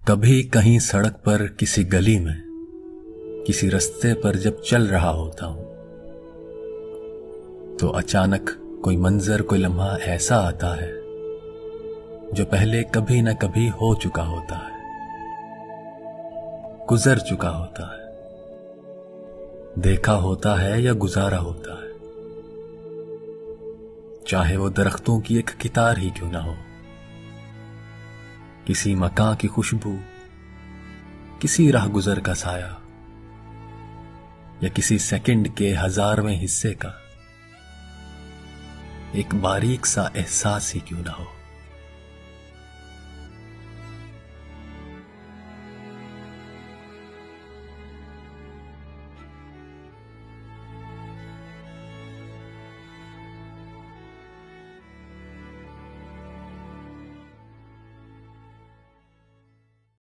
कभी कहीं सड़क पर किसी गली में किसी रास्ते पर जब चल रहा होता हूं तो अचानक कोई मंजर कोई लम्हा ऐसा आता है जो पहले कभी न कभी हो चुका होता है, गुजर चुका होता है, देखा होता है या गुजारा होता है। चाहे वो दरख्तों की एक कितार ही क्यों ना हो, किसी मकान की खुशबू, किसी राह गुजर का साया या किसी सेकंड के 1000वें हिस्से का एक बारीक सा एहसास ही क्यों ना हो।